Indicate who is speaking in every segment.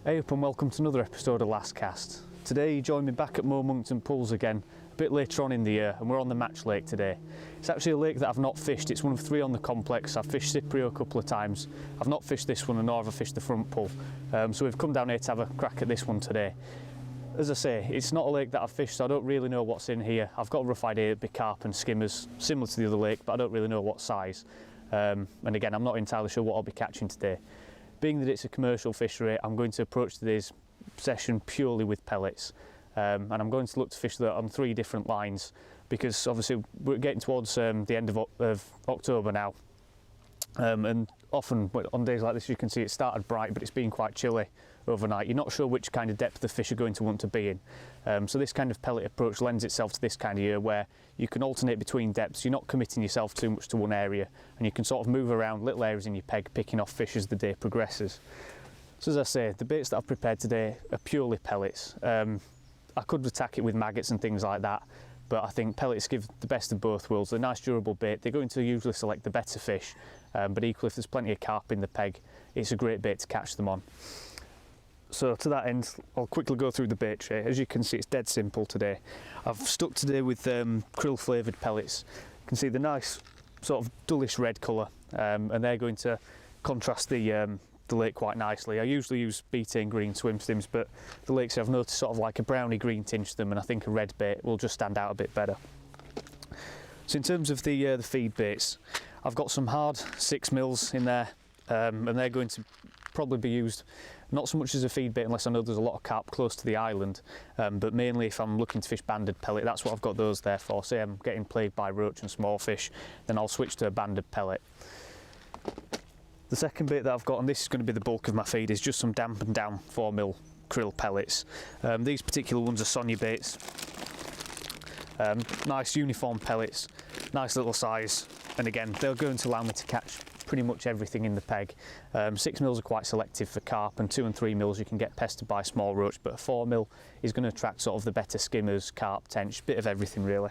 Speaker 1: Hey up and welcome to another episode of Last Cast. Today you join me back at Monkton Pools again, a bit later on in the year, and we're on the Match Lake today. It's actually a lake that I've not fished. It's one of 3 on the complex. I've fished Cyprio a couple of times. I've not fished this one, and nor have I fished the front pool. So we've come down here to have a crack at this one today. As I say, it's not a lake that I've fished, so I don't really know what's in here. I've got a rough idea it'd be carp and skimmers, similar to the other lake, but I don't really know what size. And again, I'm not entirely sure what I'll be catching today. Being that it's a commercial fishery, I'm going to approach today's session purely with pellets. And I'm going to look to fish that on 3 different lines, because obviously we're getting towards the end of October now. And often on days like this you can see it started bright, but it's been quite chilly overnight. You're not sure which kind of depth the fish are going to want to be in. So this kind of pellet approach lends itself to this kind of year where you can alternate between depths. You're not committing yourself too much to one area, and you can sort of move around little areas in your peg, picking off fish as the day progresses. So as I say, the baits that I've prepared today are purely pellets. I could attack it with maggots and things like that, but I think pellets give the best of both worlds. They're a nice durable bait. They're going to usually select the better fish, but equally if there's plenty of carp in the peg, it's a great bait to catch them on. So to that end, I'll quickly go through the bait tray. As you can see, it's dead simple today. I've stuck today with krill flavoured pellets. You can see the nice sort of dullish red colour, and they're going to contrast the lake quite nicely. I usually use betaine green swim stims, but the lakes I've noticed sort of like a browny green tinge to them, and I think a red bait will just stand out a bit better. So in terms of the feed baits, I've got some hard 6mm in there, and they're going to probably be used not so much as a feed bait unless I know there's a lot of carp close to the island, but mainly if I'm looking to fish banded pellet. That's what I've got those there for. Say I'm getting plagued by roach and small fish, then I'll switch to a banded pellet. The second bait that I've got, and this is going to be the bulk of my feed, is just some dampened down 4mm krill pellets. These particular ones are Sonia baits. Nice uniform pellets, nice little size, and again they're going to allow me to catch pretty much everything in the peg. 6mm are quite selective for carp, and 2 and 3mm you can get pestered by small roach, but a 4mm is going to attract sort of the better skimmers, carp, tench, bit of everything really.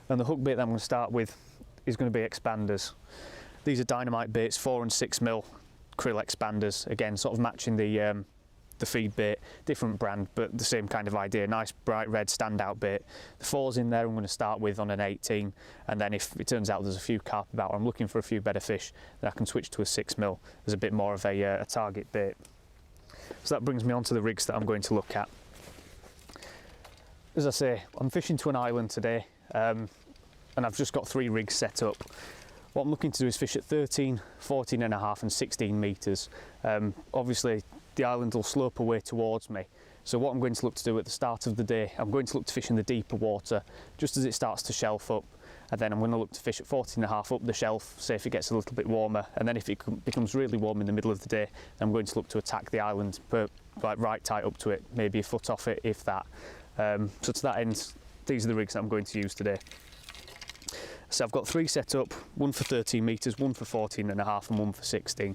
Speaker 1: And the hook bait that I'm going to start with is going to be expanders. These are dynamite baits, 4 and 6mm krill expanders, again sort of matching the feed bait, different brand but the same kind of idea. Nice bright red standout bait. The 4's in there I'm going to start with on an 18, and then if it turns out there's a few carp about, or I'm looking for a few better fish, then I can switch to a 6mm as a bit more of a target bait. So that brings me on to the rigs that I'm going to look at. As I say, I'm fishing to an island today, and I've just got 3 rigs set up. What I'm looking to do is fish at 13, 14.5 and 16 metres. Obviously the island will slope away towards me, so what I'm going to look to do at the start of the day, I'm going to look to fish in the deeper water just as it starts to shelf up, and then I'm going to look to fish at 14.5 up the shelf, say if it gets a little bit warmer, and then if it becomes really warm in the middle of the day, then I'm going to look to attack the island, like right tight up to it, maybe a foot off it if that. So to that end, these are the rigs that I'm going to use today. So I've got 3 set up, one for 13 metres, one for 14.5 and one for 16.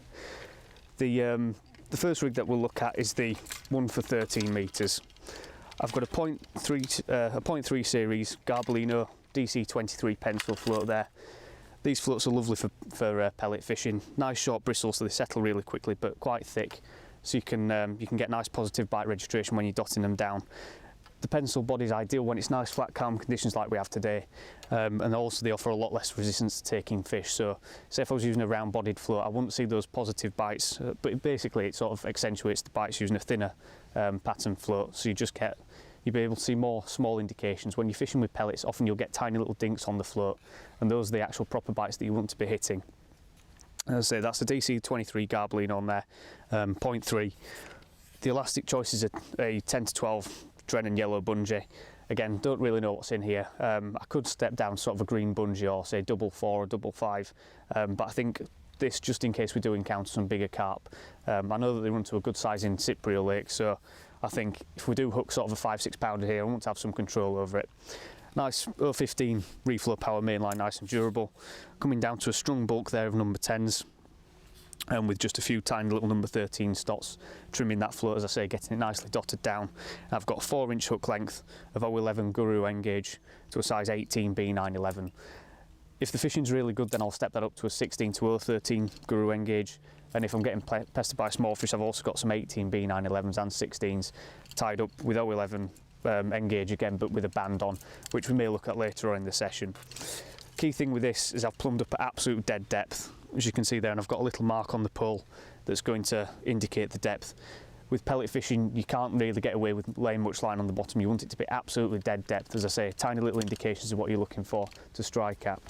Speaker 1: The first rig that we'll look at is the one for 13 metres. I've got a 0.3 series Garbolino DC23 pencil float there. These floats are lovely for pellet fishing. Nice short bristles, so they settle really quickly, but quite thick, so you can get nice positive bite registration when you're dotting them down. The pencil body is ideal when it's nice flat calm conditions like we have today, and also they offer a lot less resistance to taking fish. So say if I was using a round bodied float, I wouldn't see those positive bites, but basically it sort of accentuates the bites using a thinner pattern float, so you'll be able to see more small indications. When you're fishing with pellets, often you'll get tiny little dinks on the float, and those are the actual proper bites that you want to be hitting. As I say, that's a DC23 Garbolino on there, 0.3. The elastic choice is a 10 to 12 Drennan yellow bungee. Again, don't really know what's in here. I could step down sort of a green bungee or say 4 or 5, but I think this, just in case we do encounter some bigger carp. I know that they run to a good size in Cyprio Lake, so I think if we do hook sort of a 5-6 pounder here, I want to have some control over it. Nice 015 reflow power mainline, nice and durable. Coming down to a strung bulk there of number 10s. And with just a few tiny little number 13 stots trimming that float, as I say, getting it nicely dotted down. I've got a 4-inch hook length of 011 Guru N gauge to a size 18 B911. If the fishing's really good, then I'll step that up to a 16 to 013 Guru engage. And if I'm getting pestered by small fish, I've also got some 18 B911s and 16s tied up with 011 engage again, but with a band on, which we may look at later on in the session. Key thing with this is I've plumbed up at absolute dead depth, as you can see there, and I've got a little mark on the pole that's going to indicate the depth. With pellet fishing, you can't really get away with laying much line on the bottom. You want it to be absolutely dead depth, as I say, tiny little indications of what you're looking for to strike at.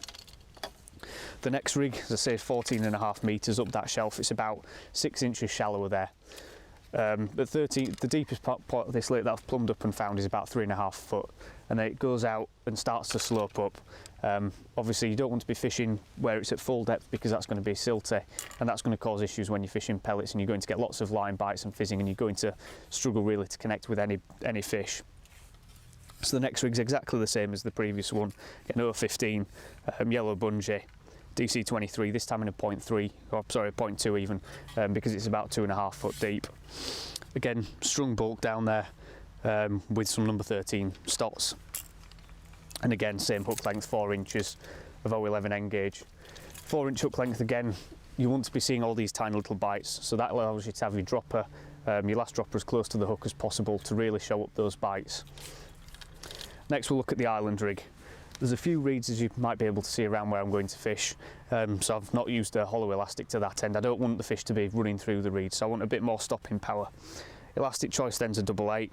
Speaker 1: The next rig, as I say, is 14.5 metres up that shelf. It's about 6 inches shallower there. But the deepest part of this lake that I've plumbed up and found is about 3.5 foot, and then it goes out and starts to slope up. Obviously you don't want to be fishing where it's at full depth, because that's going to be silty, and that's going to cause issues when you're fishing pellets, and you're going to get lots of line bites and fizzing, and you're going to struggle really to connect with any fish. So the next rig's exactly the same as the previous one, getting 015 yellow bungee, DC23, this time in a 0.3, or sorry, 0.2 even, because it's about 2.5 foot deep. Again, strung bulk down there with some number 13 stots. And again, same hook length, 4 inches of 011 engage. 4 inch hook length again, you want to be seeing all these tiny little bites, so that allows you to have your dropper, your last dropper as close to the hook as possible to really show up those bites. Next we'll look at the island rig. There's a few reeds, as you might be able to see, around where I'm going to fish, so I've not used a hollow elastic to that end. I don't want the fish to be running through the reeds, so I want a bit more stopping power. Elastic choice then's a 88.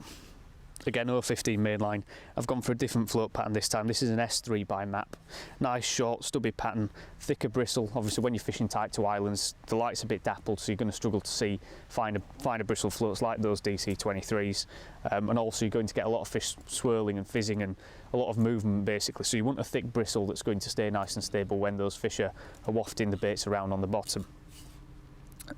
Speaker 1: Again, 015 mainline. I've gone for a different float pattern this time. This is an S3 by Map. Nice, short, stubby pattern, thicker bristle. Obviously, when you're fishing tight to islands, the light's a bit dappled, so you're going to struggle to see finer bristle floats like those DC23s. And also, you're going to get a lot of fish swirling and fizzing and a lot of movement, basically. So you want a thick bristle that's going to stay nice and stable when those fish are wafting the baits around on the bottom.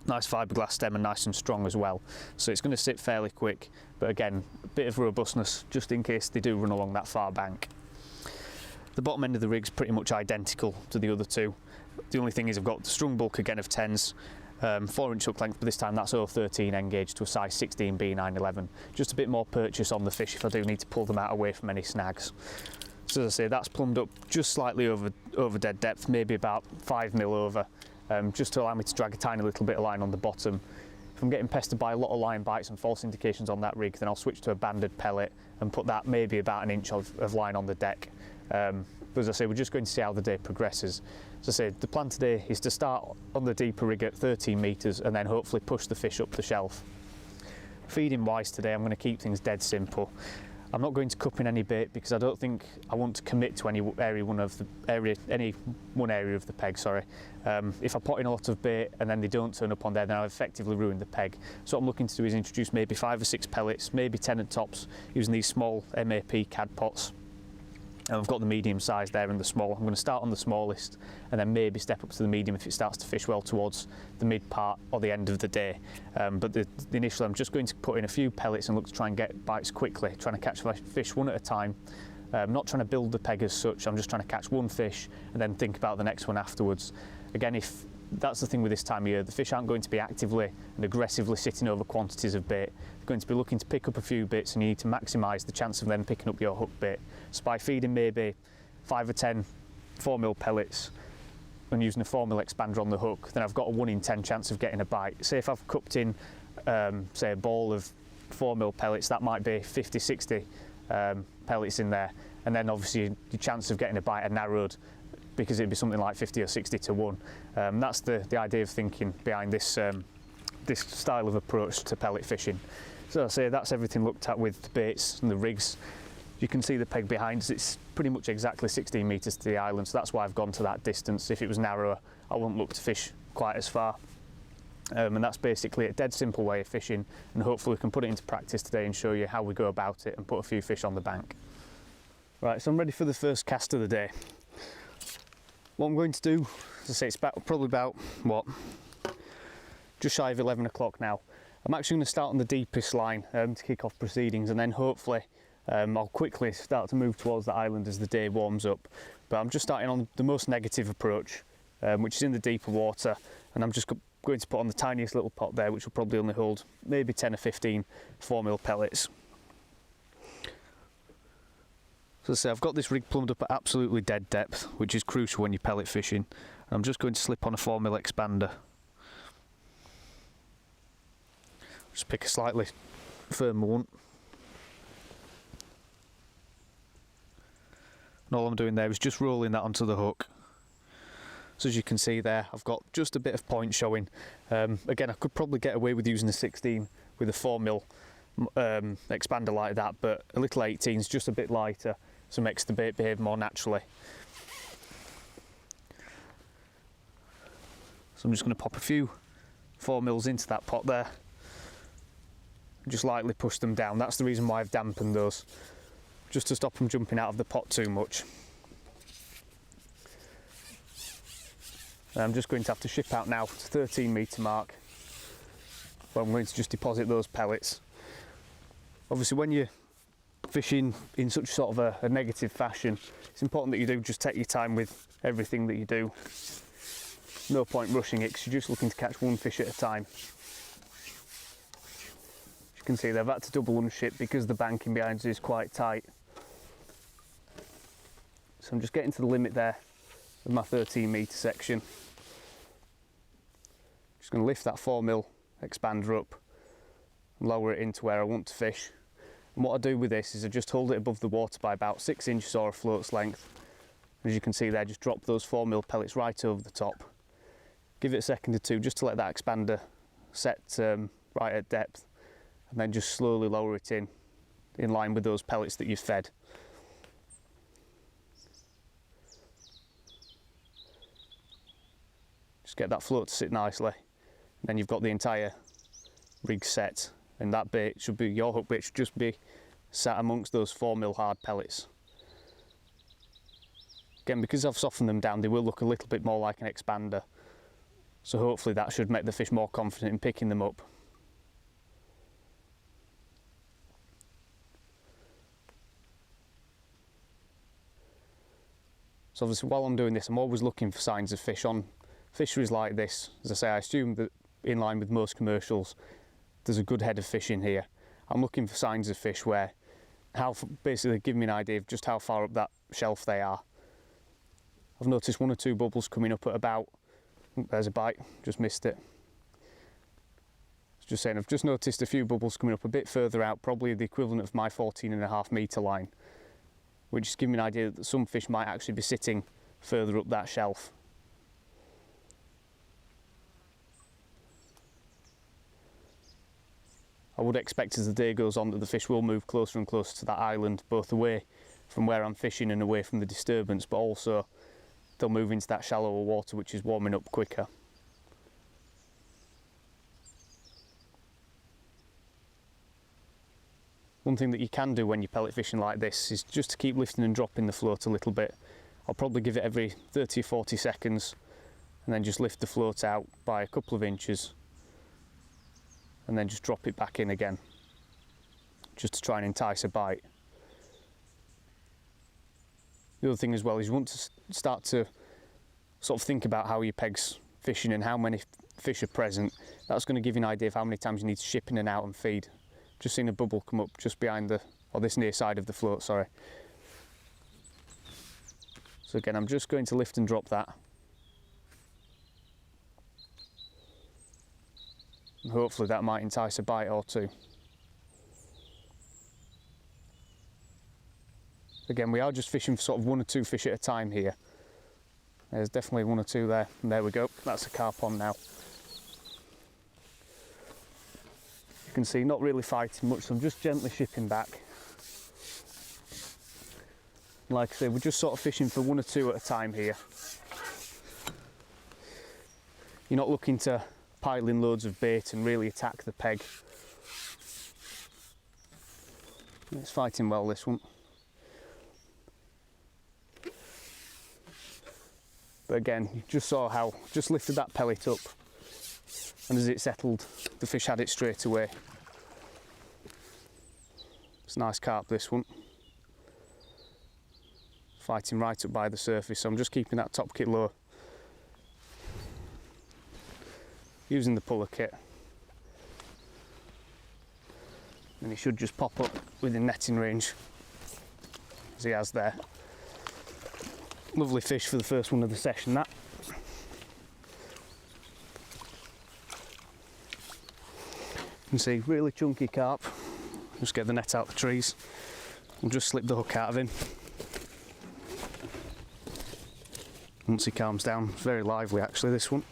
Speaker 1: Nice fiberglass stem and nice and strong as well, so it's going to sit fairly quick, but again, a bit of robustness just in case they do run along that far bank. The bottom end of the rig's pretty much identical to the other two. The only thing is I've got the strung bulk again of 10s, 4 inch hook length, but this time that's 013 engaged to a size 16 B911. Just a bit more purchase on the fish if I do need to pull them out away from any snags. So as I say, that's plumbed up just slightly over dead depth, maybe about 5 mil over. Just to allow me to drag a tiny little bit of line on the bottom. If I'm getting pestered by a lot of line bites and false indications on that rig, then I'll switch to a banded pellet and put that maybe about an inch of line on the deck. But as I say, we're just going to see how the day progresses. As I say, the plan today is to start on the deeper rig at 13 metres and then hopefully push the fish up the shelf. Feeding wise today, I'm going to keep things dead simple. I'm not going to cup in any bait because I don't think I want to commit to any one area of the peg. Sorry. If I put in a lot of bait and then they don't turn up on there, then I've effectively ruined the peg. So what I'm looking to do is introduce maybe 5 or 6 pellets, maybe 10 at tops, using these small MAP cad pots. And I've got the medium size there and the small. I'm going to start on the smallest and then maybe step up to the medium if it starts to fish well towards the mid part or the end of the day. But initially I'm just going to put in a few pellets and look to try and get bites quickly, trying to catch fish one at a time. Not trying to build the peg as such, I'm just trying to catch one fish and then think about the next one afterwards. Again, if that's the thing with this time of year, the fish aren't going to be actively and aggressively sitting over quantities of bait. They're going to be looking to pick up a few bits, and you need to maximise the chance of them picking up your hook bait. So by feeding maybe 5 or 10 4mm pellets and using a 4mm expander on the hook, then I've got a 1 in 10 chance of getting a bite. Say if I've cupped in, say a ball of 4mm pellets, that might be 50, 60 pellets in there, and then obviously your chance of getting a bite are narrowed, because it'd be something like 50 or 60 to 1. That's the idea of thinking behind this this style of approach to pellet fishing. So I say that's everything looked at with the baits and the rigs. You can see the peg behind us, it's pretty much exactly 16 metres to the island, so that's why I've gone to that distance. If it was narrower, I wouldn't look to fish quite as far. And that's basically a dead simple way of fishing, and hopefully we can put it into practice today and show you how we go about it and put a few fish on the bank. Right, so I'm ready for the first cast of the day. What I'm going to do, as I say, it's probably about, just shy of 11 o'clock now. I'm actually going to start on the deepest line to kick off proceedings, and then hopefully I'll quickly start to move towards the island as the day warms up. But I'm just starting on the most negative approach, which is in the deeper water, and I'm just going to put on the tiniest little pot there, which will probably only hold maybe 10 or 15 4mm pellets. So as I say, I've got this rig plumbed up at absolutely dead depth, which is crucial when you're pellet fishing. And I'm just going to slip on a 4mm expander. Just pick a slightly firmer one. And all I'm doing there is just rolling that onto the hook. So as you can see there, I've got just a bit of point showing. Again, I could probably get away with using a 16 with a 4mm expander like that, but a little 18 is just a bit lighter, so makes the bait behave more naturally. So I'm just going to pop a few 4mm into that pot there. Just lightly push them down. That's the reason why I've dampened those, just to stop them jumping out of the pot too much. And I'm just going to have to ship out now to 13 metre mark, where I'm going to just deposit those pellets. Obviously when you're fishing in such sort of a negative fashion, it's important that you do just take your time with everything that you do. No point rushing it, because you're just looking to catch one fish at a time. As you can see, they've had to double unship because the banking behind us is quite tight. So I'm just getting to the limit there of my 13 metre section. Just going to lift that 4mm expander up and lower it into where I want to fish. And what I do with this is I just hold it above the water by about 6 inches or a float's length. As you can see there, just drop those 4mm pellets right over the top. Give it a second or two just to let that expander set right at depth, and then just slowly lower it in line with those pellets that you've fed. Just get that float to sit nicely, and then you've got the entire rig set, and that bait should be, your hook bait should just be sat amongst those 4mm hard pellets. Again, because I've softened them down, they will look a little bit more like an expander, so hopefully that should make the fish more confident in picking them up. So obviously while I'm doing this, I'm always looking for signs of fish on fisheries like this. As I say, I assume that in line with most commercials, there's a good head of fish in here. I'm looking for signs of fish where, basically give me an idea of just how far up that shelf they are. I've noticed 1 or 2 bubbles coming up at about, there's a bite, just missed it. Just saying, I've just noticed a few bubbles coming up a bit further out, probably the equivalent of my 14.5 metre line, which is giving me an idea that some fish might actually be sitting further up that shelf. I would expect as the day goes on that the fish will move closer and closer to that island, both away from where I'm fishing and away from the disturbance, but also they'll move into that shallower water, which is warming up quicker. One thing that you can do when you're pellet fishing like this is just to keep lifting and dropping the float a little bit. I'll probably give it every 30 or 40 seconds and then just lift the float out by a couple of inches and then just drop it back in again, just to try and entice a bite. The other thing as well is you want to start to sort of think about how your peg's fishing and how many fish are present. That's going to give you an idea of how many times you need to ship in and out and feed. Just seen a bubble come up just behind this near side of the float, sorry. So again, I'm just going to lift and drop that. And hopefully that might entice a bite or two. Again, we are just fishing for sort of 1 or 2 fish at a time here. There's definitely 1 or 2 there, and there we go, that's a carp on now. You can see not really fighting much, so I'm just gently shipping back. Like I say, we're just sort of fishing for 1 or 2 at a time here. You're not looking to pile in loads of bait and really attack the peg. It's fighting well, this one. But again, you just saw how, just lifted that pellet up, and as it settled, the fish had it straight away. It's a nice carp, this one. Fighting right up by the surface, so I'm just keeping that top kit low. Using the puller kit. And he should just pop up within netting range. as he has there. Lovely fish for the first one of the session, that. You can see really chunky carp. Just get the net out the trees. We'll just slip the hook out of him. Once he calms down, it's very lively actually, this one.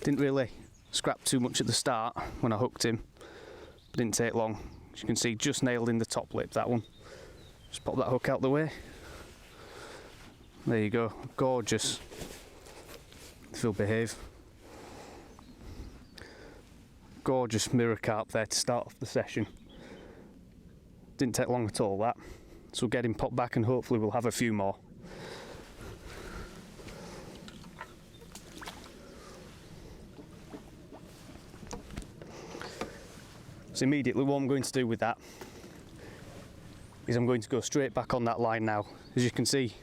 Speaker 1: Didn't really scrap too much at the start when I hooked him. Didn't take long. As you can see, just nailed in the top lip, that one. Just pop that hook out the way. There you go, gorgeous. If he'll behave. Gorgeous mirror carp there to start off the session. Didn't take long at all, that. So we'll get him popped back and hopefully we'll have a few more. So immediately what I'm going to do with that is I'm going to go straight back on that line now. As you can see,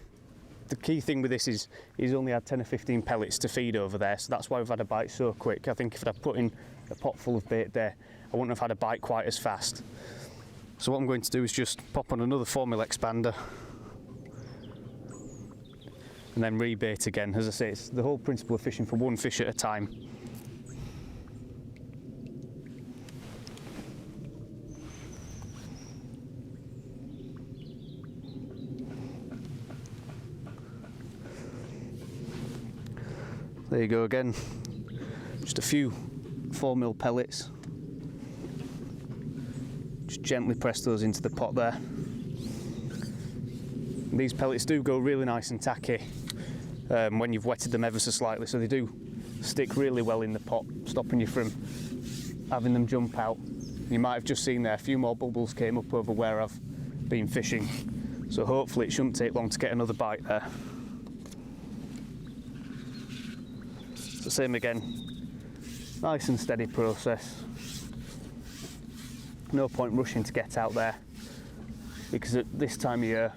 Speaker 1: the key thing with this is he's only had 10 or 15 pellets to feed over there, so that's why we've had a bite so quick. I think if I'd put in a pot full of bait there, I wouldn't have had a bite quite as fast. So what I'm going to do is just pop on another 4mm expander and then rebait again. As I say, it's the whole principle of fishing for one fish at a time. There you go again, just a few 4mm pellets. Just gently press those into the pot there. And these pellets do go really nice and tacky when you've wetted them ever so slightly, so they do stick really well in the pot, stopping you from having them jump out. You might have just seen there, a few more bubbles came up over where I've been fishing, so hopefully it shouldn't take long to get another bite there. So same again, nice and steady process. No point rushing to get out there, because at this time of year,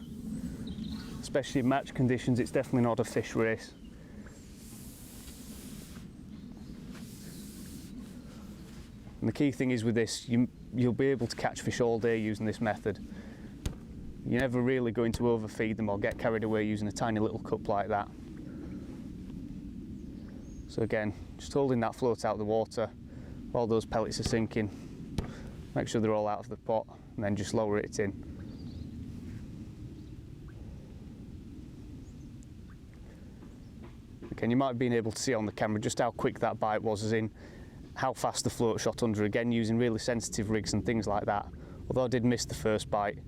Speaker 1: especially in match conditions, it's definitely not a fish race. And the key thing is with this, you'll be able to catch fish all day using this method. You're never really going to overfeed them or get carried away using a tiny little cup like that. So again, just holding that float out of the water while those pellets are sinking. Make sure they're all out of the pot and then just lower it in. Again, you might have been able to see on the camera just how quick that bite was, as in how fast the float shot under, again using really sensitive rigs and things like that. Although I did miss the first bite,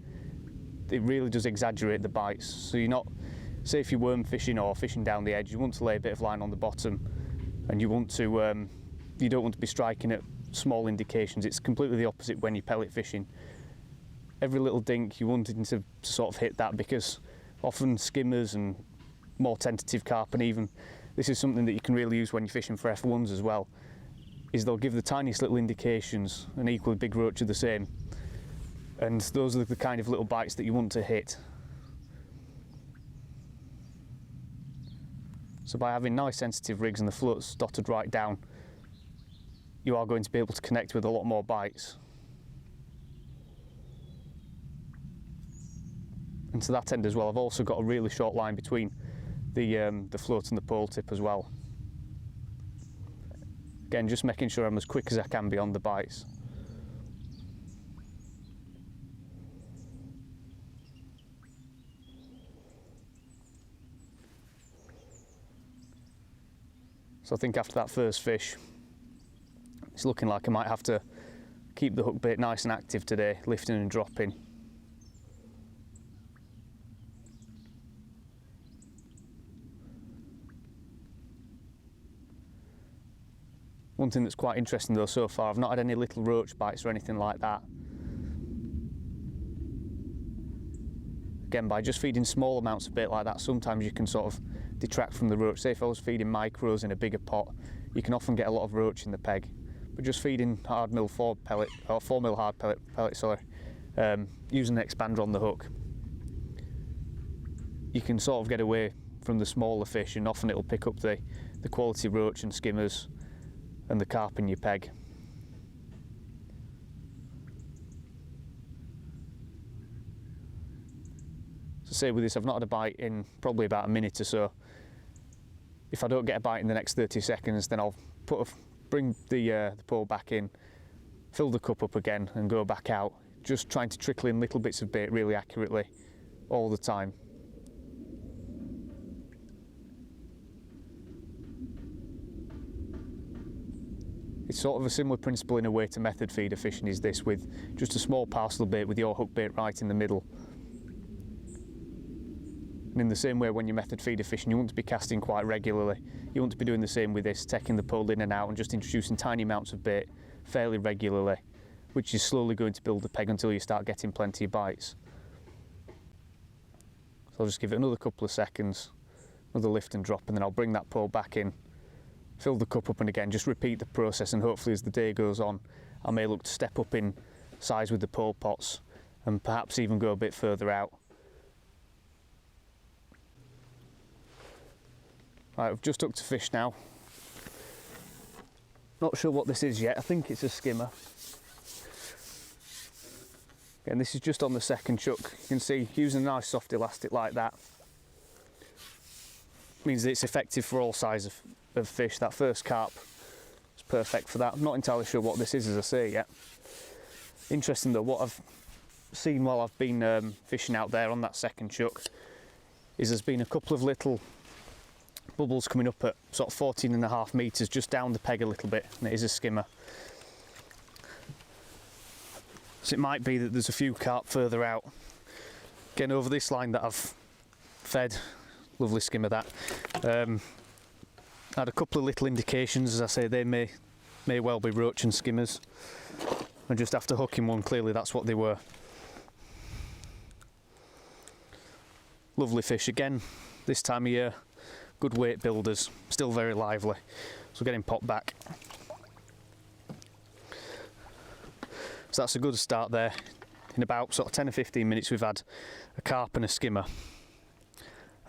Speaker 1: it really does exaggerate the bites. So you're not, say if you're worm fishing or fishing down the edge, you want to lay a bit of line on the bottom, and you want to, you don't want to be striking at small indications. It's completely the opposite when you're pellet fishing. Every little dink you wanting to sort of hit that, because often skimmers and more tentative carp, and even this is something that you can really use when you're fishing for F1s as well, is they'll give the tiniest little indications, and equally big roach are the same, and those are the kind of little bites that you want to hit. So by having nice sensitive rigs and the floats dotted right down, you are going to be able to connect with a lot more bites. And to that end as well, I've also got a really short line between the float and the pole tip as well. Again, just making sure I'm as quick as I can be on the bites. So I think after that first fish, it's looking like I might have to keep the hook bait nice and active today, lifting and dropping. One thing that's quite interesting though so far, I've not had any little roach bites or anything like that. Again, by just feeding small amounts of bait like that, sometimes you can sort of detract from the roach. Say if I was feeding micros in a bigger pot, you can often get a lot of roach in the peg. But just feeding hard mill 4 pellet, or 4mm hard pellet, using an expander on the hook, you can sort of get away from the smaller fish, and often it'll pick up the quality roach and skimmers and the carp in your peg. So So say with this, I've not had a bite in probably about a minute or so. If I don't get a bite in the next 30 seconds, then I'll bring the pole back in, fill the cup up again and go back out, just trying to trickle in little bits of bait really accurately all the time. It's sort of a similar principle in a way to method feeder fishing is this, with just a small parcel of bait with your hook bait right in the middle. And in the same way, when you're method feeder fishing, you want to be casting quite regularly. You want to be doing the same with this, taking the pole in and out and just introducing tiny amounts of bait fairly regularly, which is slowly going to build the peg until you start getting plenty of bites. So I'll just give it another couple of seconds, another lift and drop, and then I'll bring that pole back in, fill the cup up, and again just repeat the process, and hopefully as the day goes on I may look to step up in size with the pole pots and perhaps even go a bit further out. Right, I've just hooked a fish now. Not sure what this is yet, I think it's a skimmer. Again, this is just on the second chuck. You can see using a nice soft elastic like that means that it's effective for all sizes of fish. That first carp is perfect for that. I'm not entirely sure what this is, as I say, yet. Interesting though, what I've seen while I've been fishing out there on that second chuck is there's been a couple of little bubbles coming up at sort of 14.5 metres just down the peg a little bit, and it is a skimmer. So it might be that there's a few carp further out. Again, over this line that I've fed, lovely skimmer that. Had a couple of little indications, as I say, they may well be roach and skimmers. And just after hooking one, clearly that's what they were. Lovely fish again, this time of year. Good weight builders, still very lively. So getting popped back. So that's a good start there. In about sort of 10 or 15 minutes we've had a carp and a skimmer.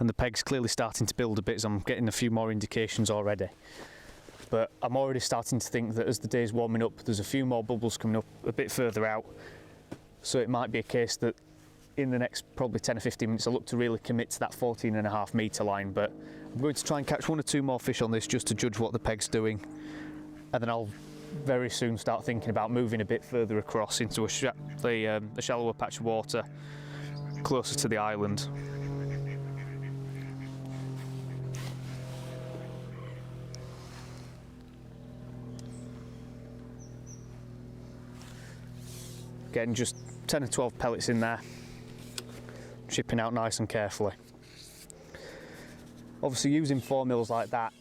Speaker 1: And the peg's clearly starting to build a bit, as I'm getting a few more indications already. But I'm already starting to think that as the day's warming up, there's a few more bubbles coming up a bit further out. So it might be a case that in the next probably 10 or 15 minutes I look to really commit to that 14.5 metre line. But I'm going to try and catch one or two more fish on this just to judge what the peg's doing. And then I'll very soon start thinking about moving a bit further across into a shallower patch of water closer to the island. Getting just 10 or 12 pellets in there, chipping out nice and carefully. Obviously using 4mm like that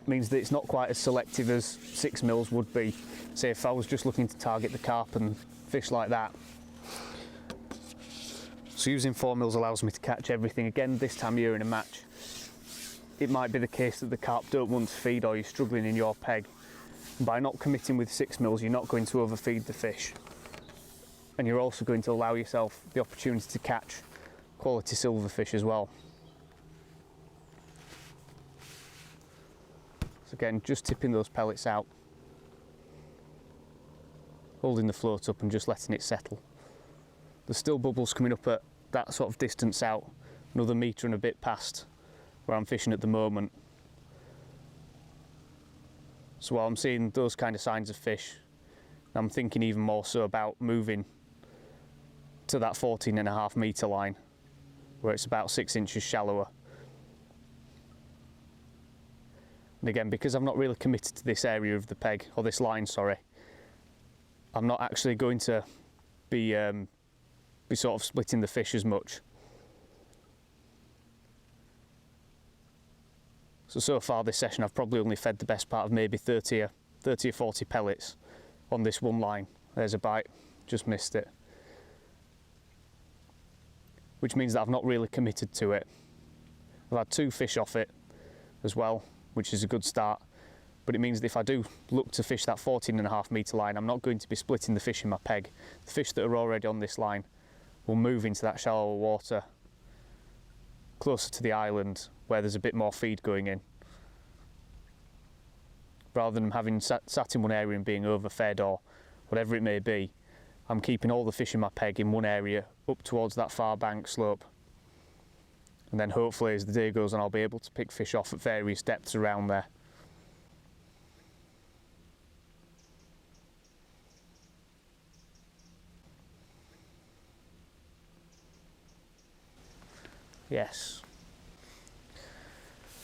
Speaker 1: means that it's not quite as selective as 6mm would be, say if I was just looking to target the carp and fish like that. So using 4mm allows me to catch everything. Again, this time of year in a match, it might be the case that the carp don't want to feed or you're struggling in your peg. And by not committing with 6mm, you're not going to overfeed the fish. And you're also going to allow yourself the opportunity to catch quality silverfish as well. So again, just tipping those pellets out, holding the float up and just letting it settle. There's still bubbles coming up at that sort of distance out, another metre and a bit past where I'm fishing at the moment. So while I'm seeing those kind of signs of fish, I'm thinking even more so about moving to that 14.5 metre line where it's about 6 inches shallower. And again, because I've not really committed to this area of the peg, or this line, sorry, I'm not actually going to be sort of splitting the fish as much. So far this session I've probably only fed the best part of maybe 30 or 40 pellets on this one line. There's a bite, just missed it. Which means that I've not really committed to it. I've had 2 fish off it as well, which is a good start. But it means that if I do look to fish that 14.5 metre line, I'm not going to be splitting the fish in my peg. The fish that are already on this line will move into that shallower water closer to the island where there's a bit more feed going in. Rather than having sat in one area and being overfed or whatever it may be, I'm keeping all the fish in my peg in one area up towards that far bank slope. and then hopefully as the day goes on I'll be able to pick fish off at various depths around there. Yes.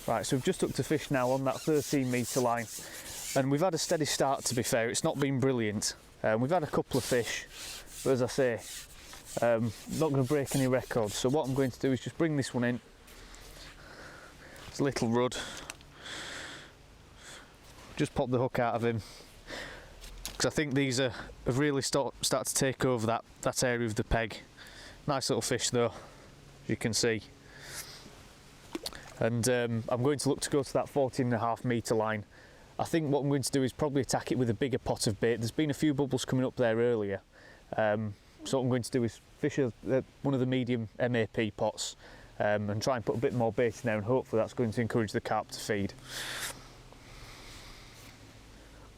Speaker 1: Right, so we've just hooked a fish now on that 13 metre line, and we've had a steady start, to be fair. It's not been brilliant. We've had a couple of fish, but as I say, not going to break any records. So what I'm going to do is just bring this one in. It's a little rud. Just pop the hook out of him, because I think these have really start to take over that area of the peg. Nice little fish though, as you can see. And I'm going to look to go to that 14.5 metre line. I think what I'm going to do is probably attack it with a bigger pot of bait. There's been a few bubbles coming up there earlier. So what I'm going to do is fish one of the medium MAP pots and try and put a bit more bait in there, and hopefully that's going to encourage the carp to feed.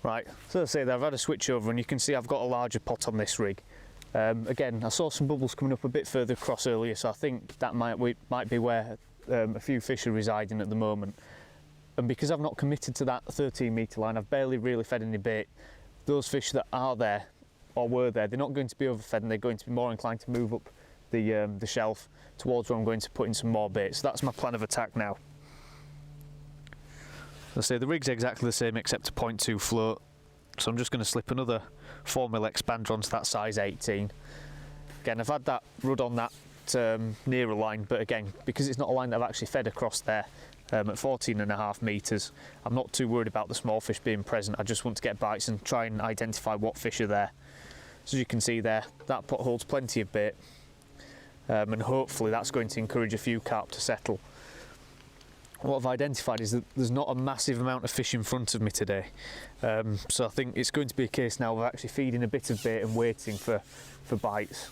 Speaker 1: Right, so as I say, I've had a switch over and you can see I've got a larger pot on this rig. Again, I saw some bubbles coming up a bit further across earlier, so I think that might be where a few fish are residing at the moment. And because I've not committed to that 13 metre line, I've barely really fed any bait. Those fish that are there, or were there, they're not going to be overfed, and they're going to be more inclined to move up the shelf towards where I'm going to put in some more bait. So that's my plan of attack now. As I say, the rig's exactly the same except a 0.2 float, so I'm just going to slip another 4mm expander onto that size 18. Again, I've had that rud on that nearer line, but again, because it's not a line that I've actually fed across there at 14.5 metres, I'm not too worried about the small fish being present. I just want to get bites and try and identify what fish are there. So as you can see there, that pot holds plenty of bait, and hopefully that's going to encourage a few carp to settle. What I've identified is that there's not a massive amount of fish in front of me today, so I think it's going to be a case now of actually feeding a bit of bait and waiting for bites.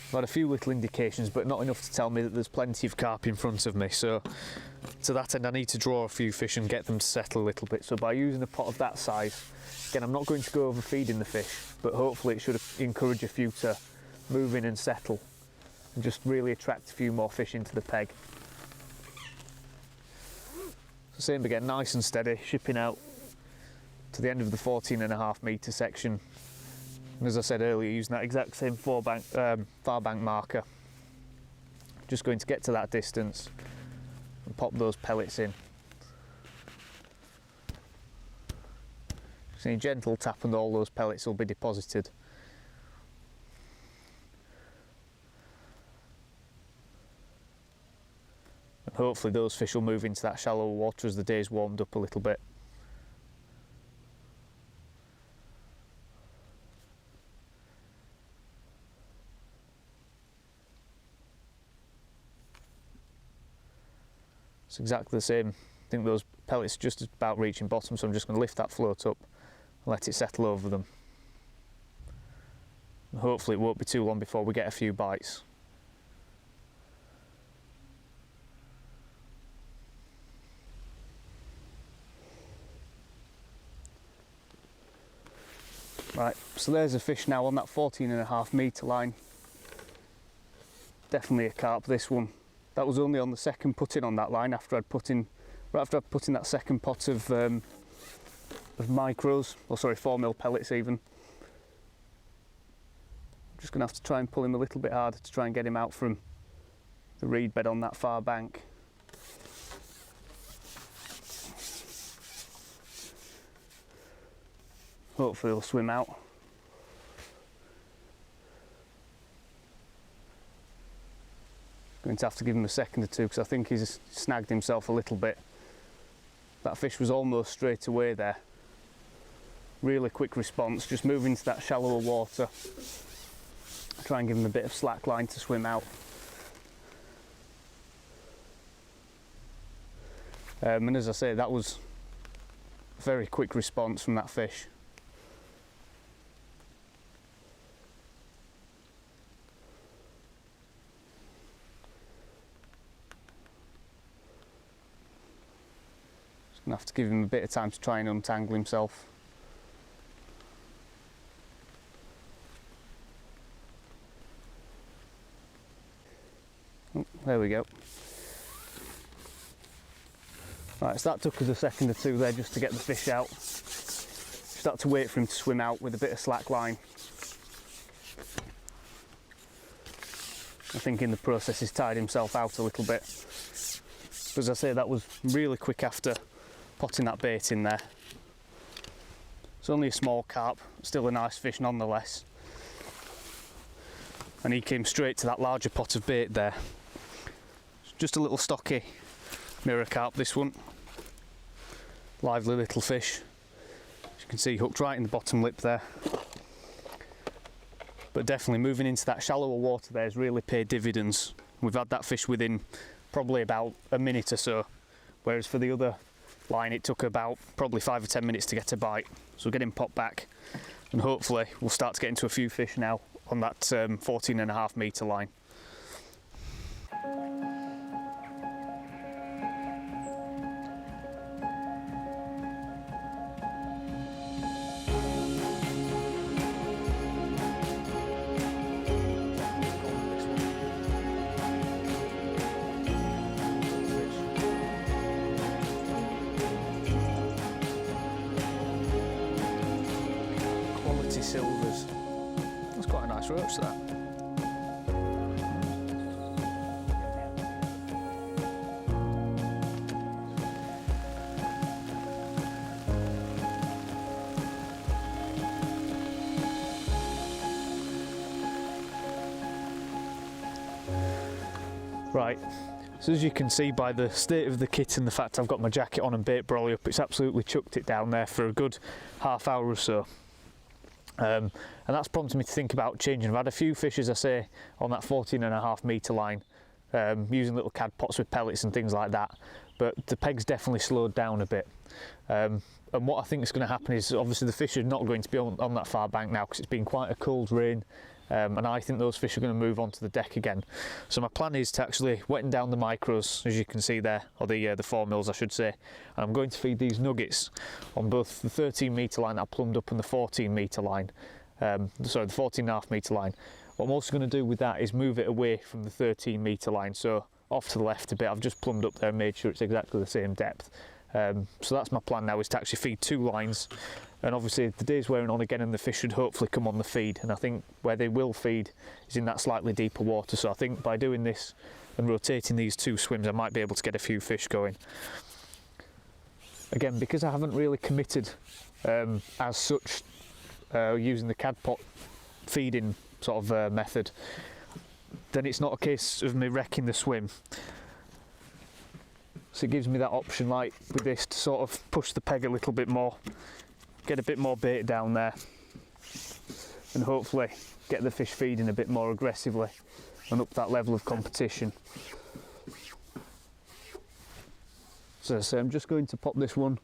Speaker 1: I've had a few little indications, but not enough to tell me that there's plenty of carp in front of me, so to that end I need to draw a few fish and get them to settle a little bit. So by using a pot of that size, again, I'm not going to go overfeeding the fish, but hopefully it should encourage a few to move in and settle and just really attract a few more fish into the peg. So same again, nice and steady, shipping out to the end of the 14.5 metre section. And as I said earlier, using that exact same far bank marker, just going to get to that distance and pop those pellets in. Just a gentle tap and all those pellets will be deposited. And hopefully those fish will move into that shallower water as the day's warmed up a little bit. It's exactly the same. I think those pellets are just about reaching bottom, so I'm just going to lift that float up and let it settle over them. And hopefully it won't be too long before we get a few bites. Right, so there's a fish now on that 14.5 metre line. Definitely a carp, this one. That was only on the second put-in on that line after I'd put in that second pot of micros, or sorry, 4mm pellets even. I'm just going to have to try and pull him a little bit harder to try and get him out from the reed bed on that far bank. Hopefully he'll swim out. Going to have to give him a second or two because I think he's snagged himself a little bit. That fish was almost straight away there. Really quick response, just move into that shallower water. Try and give him a bit of slack line to swim out. And as I say, that was a very quick response from that fish. Have to give him a bit of time to try and untangle himself. there we go. Right, so that took us a second or two there just to get the fish out. Just had to wait for him to swim out with a bit of slack line. I think in the process he's tired himself out a little bit. But as I say, that was really quick after potting that bait in there. It's only a small carp, still a nice fish nonetheless. And he came straight to that larger pot of bait there. Just a little stocky mirror carp, this one. Lively little fish. As you can see, hooked right in the bottom lip there. But definitely moving into that shallower water there has really paid dividends. We've had that fish within probably about a minute or so, whereas for the other line it took about probably 5 or 10 minutes to get a bite. So we'll get him popped back and hopefully we'll start to get into a few fish now on that 14.5 metre line. Silvers. That's quite a nice roach, that. Right, so as you can see by the state of the kit and the fact I've got my jacket on and bait brolly up, it's absolutely chucked it down there for a good half hour or so. And that's prompted me to think about changing. I've had a few fish, as I say, on that 14.5 metre line, using little cad pots with pellets and things like that, but the peg's definitely slowed down a bit. And what I think is going to happen is obviously the fish are not going to be on that far bank now because it's been quite a cold rain, and I think those fish are going to move onto the deck again. So my plan is to actually wetten down the micros, as you can see there, or the 4 mils I should say, and I'm going to feed these nuggets on both the 13 metre line that I plumbed up and the 14 metre line, sorry, the 14.5 metre line. What I'm also going to do with that is move it away from the 13 metre line, so off to the left a bit. I've just plumbed up there and made sure it's exactly the same depth. So that's my plan now, is to actually feed 2 lines, and obviously the day's wearing on again and the fish should hopefully come on the feed, and I think where they will feed is in that slightly deeper water, so I think by doing this and rotating these 2 swims I might be able to get a few fish going. Again, because I haven't really committed as such using the cad pot feeding sort of method, then it's not a case of me wrecking the swim. So it gives me that option, like with this, to sort of push the peg a little bit more, get a bit more bait down there, and hopefully get the fish feeding a bit more aggressively and up that level of competition. So as I say, I'm just going to pop this one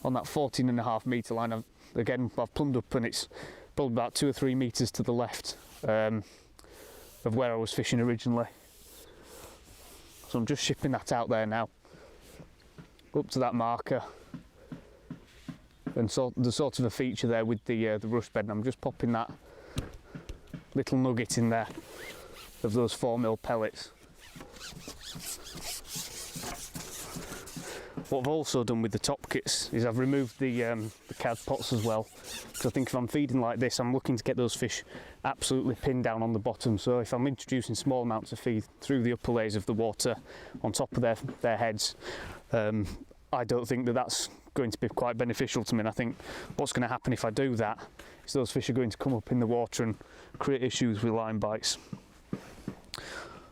Speaker 1: on that 14.5 metre line. I've plumbed up and it's probably about 2 or 3 metres to the left of where I was fishing originally. So I'm just shipping that out there now, up to that marker, and so there's sort of a feature there with the rush bed, and I'm just popping that little nugget in there of those 4 mil pellets. What I've also done with the top kits is I've removed the cad pots as well, because I think if I'm feeding like this, I'm looking to get those fish absolutely pinned down on the bottom. So if I'm introducing small amounts of feed through the upper layers of the water on top of their heads, I don't think that that's going to be quite beneficial to me. And I think what's going to happen if I do that is those fish are going to come up in the water and create issues with line bites.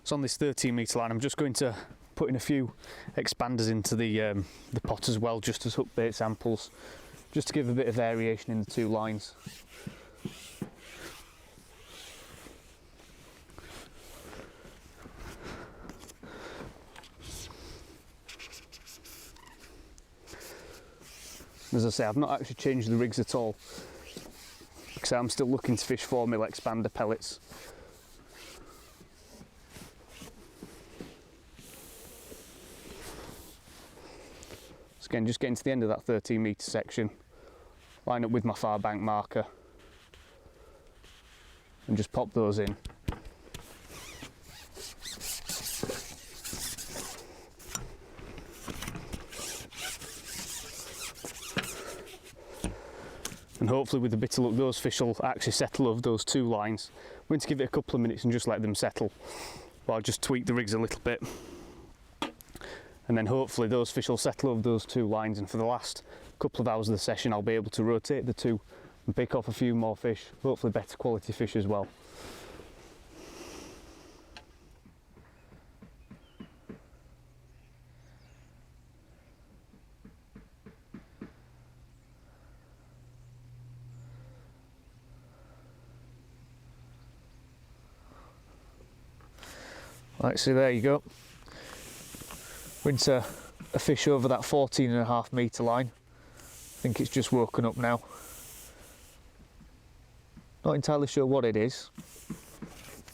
Speaker 1: So on this 13 metre line, I'm just going to put in a few expanders into the pot as well, just as hook bait samples, just to give a bit of variation in the 2 lines. As I say, I've not actually changed the rigs at all, because I'm still looking to fish 4 mil expander pellets. So again, just getting to the end of that 13 metre section, line up with my far bank marker and just pop those in. and hopefully with a bit of luck those fish will actually settle over those 2 lines. I'm going to give it a couple of minutes and just let them settle, or I'll just tweak the rigs a little bit, and then hopefully those fish will settle over those 2 lines, and for the last couple of hours of the session I'll be able to rotate the 2 and pick off a few more fish, hopefully better quality fish as well. Right, so there you go. We're into a fish over that 14.5 metre line. I think it's just woken up now. Not entirely sure what it is.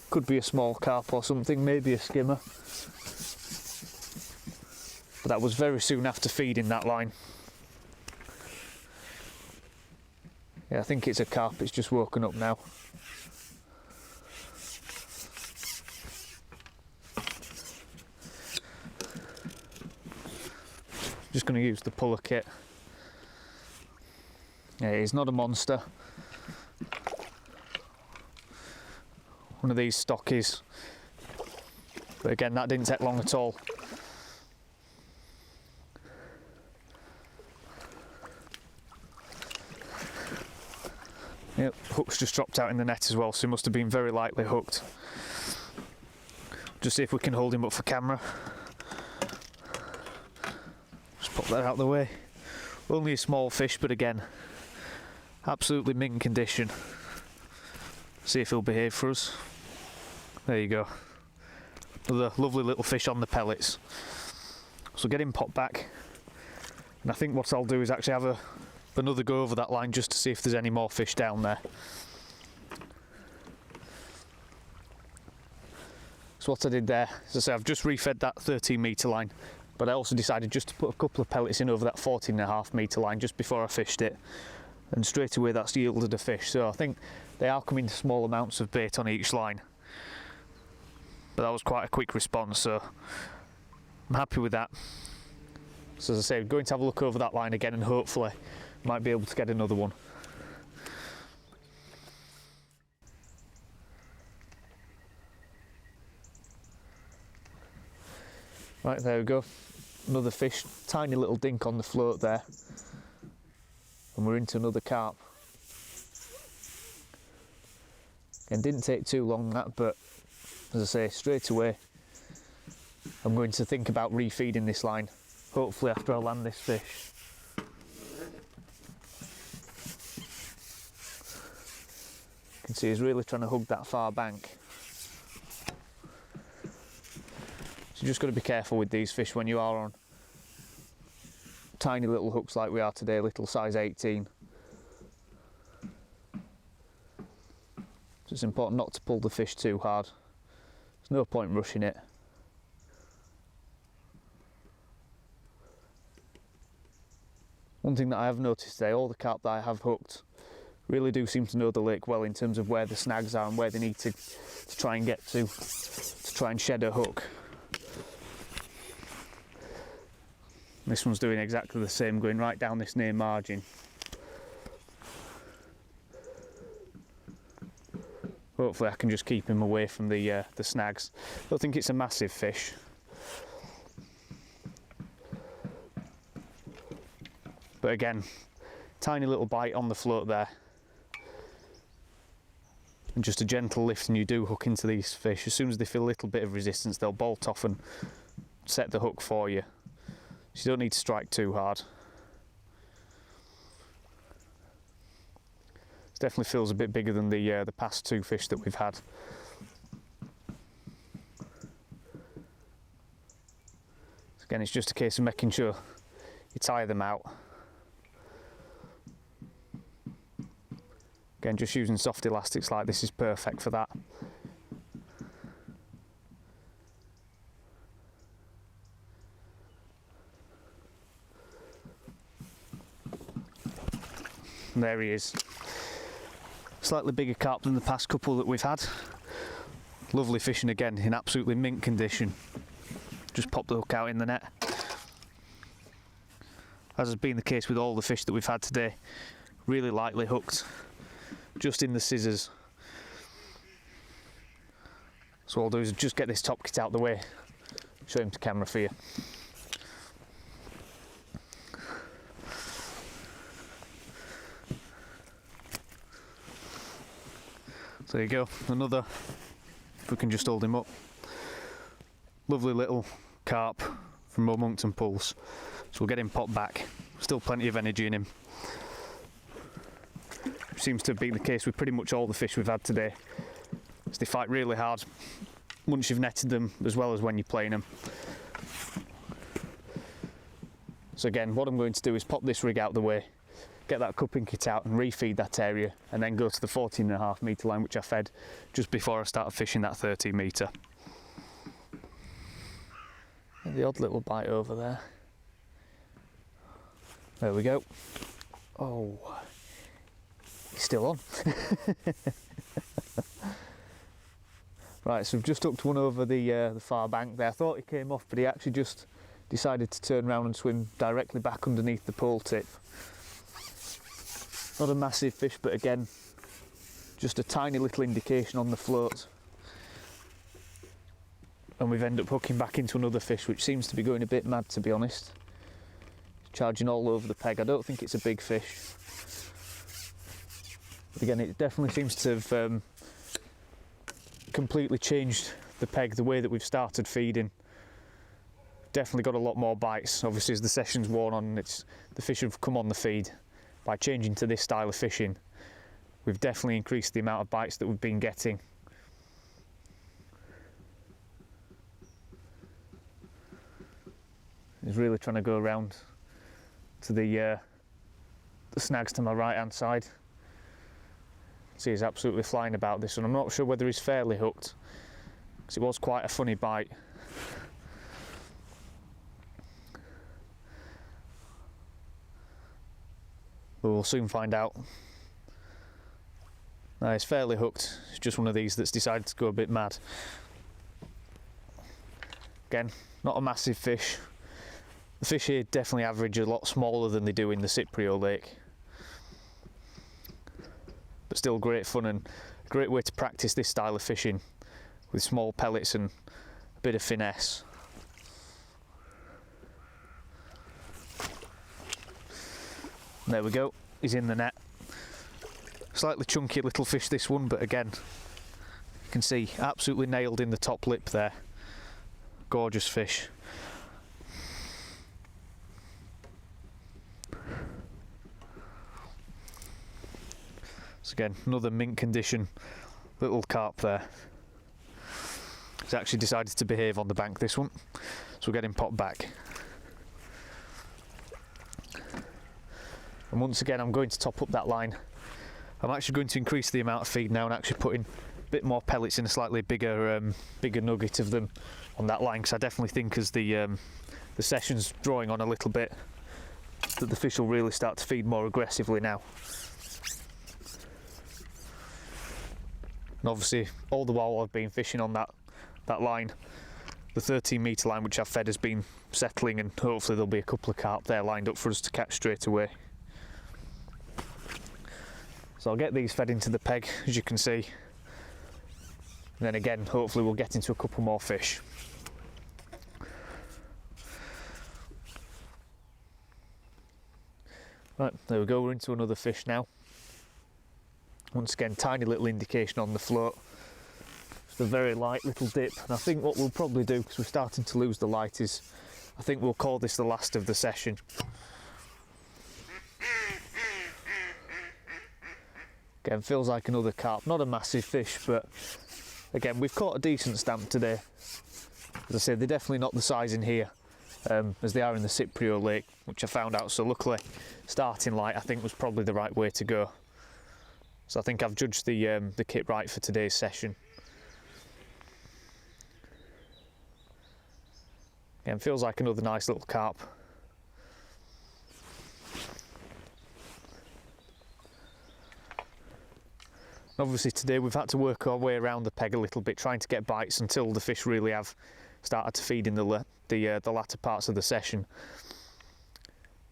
Speaker 1: Could be a small carp or something, maybe a skimmer. But that was very soon after feeding that line. Yeah, I think it's a carp, it's just woken up now. Just going to use the puller kit. Yeah, he's not a monster. One of these stockies. But again, that didn't take long at all. Yep, hook's just dropped out in the net as well, so he must have been very lightly hooked. Just see if we can hold him up for camera. Pop that out of the way. Only a small fish, but again, absolutely mint condition. See if he'll behave for us. There you go. Another lovely little fish on the pellets. So get him popped back, and I think what I'll do is actually have another go over that line just to see if there's any more fish down there. So what I did there, as I say, I've just refed that 13 metre line, but I also decided just to put a couple of pellets in over that 14.5 metre line just before I fished it, and straight away that's yielded a fish. So I think they are coming to small amounts of bait on each line, but that was quite a quick response, so I'm happy with that. So as I say, I'm going to have a look over that line again, and hopefully might be able to get another one. Right, there we go. Another fish, tiny little dink on the float there. And we're into another carp. And didn't take too long that, but as I say, straight away I'm going to think about refeeding this line, hopefully after I land this fish. You can see he's really trying to hug that far bank. So you just got to be careful with these fish when you are on tiny little hooks like we are today, little size 18. So it's important not to pull the fish too hard. There's no point rushing it. One thing that I have noticed today, all the carp that I have hooked really do seem to know the lake well in terms of where the snags are and where they need to try and get to try and shed a hook. This one's doing exactly the same, going right down this near margin. Hopefully I can just keep him away from the snags. I don't think it's a massive fish. But again, tiny little bite on the float there. And just a gentle lift and you do hook into these fish. As soon as they feel a little bit of resistance, they'll bolt off and set the hook for you. So you don't need to strike too hard. It definitely feels a bit bigger than the past 2 fish that we've had. So again, it's just a case of making sure you tire them out. Again, just using soft elastics like this is perfect for that. And there he is. Slightly bigger carp than the past couple that we've had. Lovely fishing again, in absolutely mint condition. Just pop the hook out in the net. As has been the case with all the fish that we've had today, really lightly hooked, just in the scissors. So what I'll do is just get this top kit out of the way, show him to camera for you. So there you go, another, if we can just hold him up. Lovely little carp from Monkton Pools. So we'll get him popped back. Still plenty of energy in him. Seems to have been the case with pretty much all the fish we've had today. So they fight really hard once you've netted them, as well as when you're playing them. So again, what I'm going to do is pop this rig out of the way, get that cupping kit out and refeed that area, and then go to the 14.5 metre line which I fed just before I started fishing that 13 metre. The odd little bite over there. There we go. Oh, he's still on. Right, so we've just hooked one over the far bank there. I thought he came off, but he actually just decided to turn around and swim directly back underneath the pole tip. Not a massive fish, but again, just a tiny little indication on the float. And we've ended up hooking back into another fish, which seems to be going a bit mad, to be honest. Charging all over the peg. I don't think it's a big fish. But again, it definitely seems to have completely changed the peg, the way that we've started feeding. Definitely got a lot more bites. Obviously, as the session's worn on, the fish have come on the feed. By changing to this style of fishing, we've definitely increased the amount of bites that we've been getting. He's really trying to go around to the snags to my right hand side. See, he's absolutely flying about this one. I'm not sure whether he's fairly hooked, because it was quite a funny bite. But we'll soon find out. No, he's fairly hooked. It's just one of these that's decided to go a bit mad. Again, not a massive fish. The fish here definitely average a lot smaller than they do in the Cyprio Lake. But still great fun and a great way to practice this style of fishing with small pellets and a bit of finesse. There we go, he's in the net. Slightly chunky little fish this one, but again, you can see absolutely nailed in the top lip there. Gorgeous fish. So again, another mint condition little carp there. He's actually decided to behave on the bank, this one, so we'll get him popped back. And once again, I'm going to top up that line. I'm actually going to increase the amount of feed now and actually put in a bit more pellets in a slightly bigger nugget of them on that line, because I definitely think as the session's drawing on a little bit, that the fish will really start to feed more aggressively now. And obviously, all the while I've been fishing on that line, the 13 metre line which I've fed has been settling, and hopefully there'll be a couple of carp there lined up for us to catch straight away. So I'll get these fed into the peg, as you can see. And then again, hopefully we'll get into a couple more fish. Right, there we go, we're into another fish now. Once again, tiny little indication on the float. Just a very light little dip. And I think what we'll probably do, because we're starting to lose the light, is I think we'll call this the last of the session. Again, feels like another carp. Not a massive fish, but again, we've caught a decent stamp today. As I say, they're definitely not the size in here as they are in the Cyprio Lake, which I found out. So luckily, starting light I think was probably the right way to go. So I think I've judged the kit right for today's session. Again, feels like another nice little carp. Obviously today we've had to work our way around the peg a little bit, trying to get bites until the fish really have started to feed in the latter parts of the session.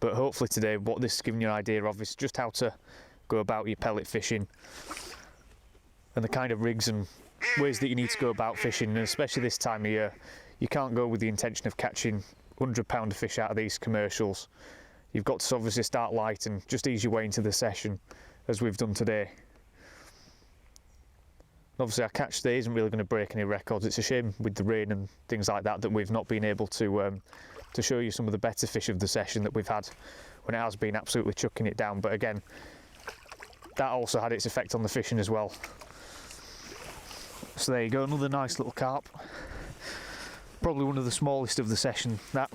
Speaker 1: But hopefully today what this is giving you an idea of is just how to go about your pellet fishing and the kind of rigs and ways that you need to go about fishing, and especially this time of year. You can't go with the intention of catching 100-pounder fish out of these commercials. You've got to obviously start light and just ease your way into the session as we've done today. Obviously our catch today isn't really going to break any records. It's a shame with the rain and things like that we've not been able to show you some of the better fish of the session that we've had when it has been absolutely chucking it down. But again, that also had its effect on the fishing as well. So there you go, another nice little carp. Probably one of the smallest of the session, that.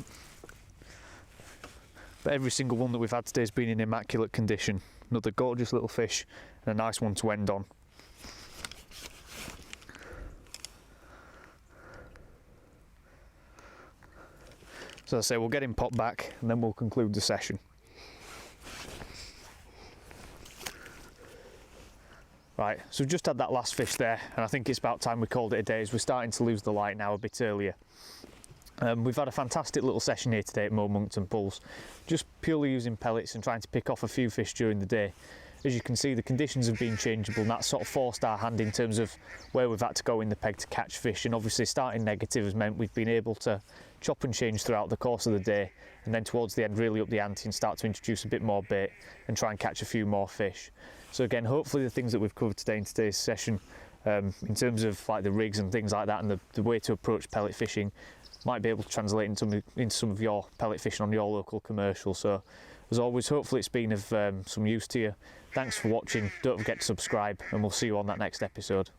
Speaker 1: But every single one that we've had today has been in immaculate condition. Another gorgeous little fish and a nice one to end on. So as I say, we'll get him popped back and then we'll conclude the session. Right, so we've just had that last fish there, and I think it's about time we called it a day as we're starting to lose the light now a bit earlier. We've had a fantastic little session here today at Monkton Pools, just purely using pellets and trying to pick off a few fish during the day. As you can see, the conditions have been changeable, and that sort of forced our hand in terms of where we've had to go in the peg to catch fish, and obviously starting negative has meant we've been able to chop and change throughout the course of the day, and then towards the end really up the ante and start to introduce a bit more bait and try and catch a few more fish. So again, hopefully the things that we've covered today in today's session, in terms of like the rigs and things like that and the way to approach pellet fishing, might be able to translate into some of your pellet fishing on your local commercial. So as always, hopefully it's been of some use to you. Thanks for watching, don't forget to subscribe, and we'll see you on that next episode.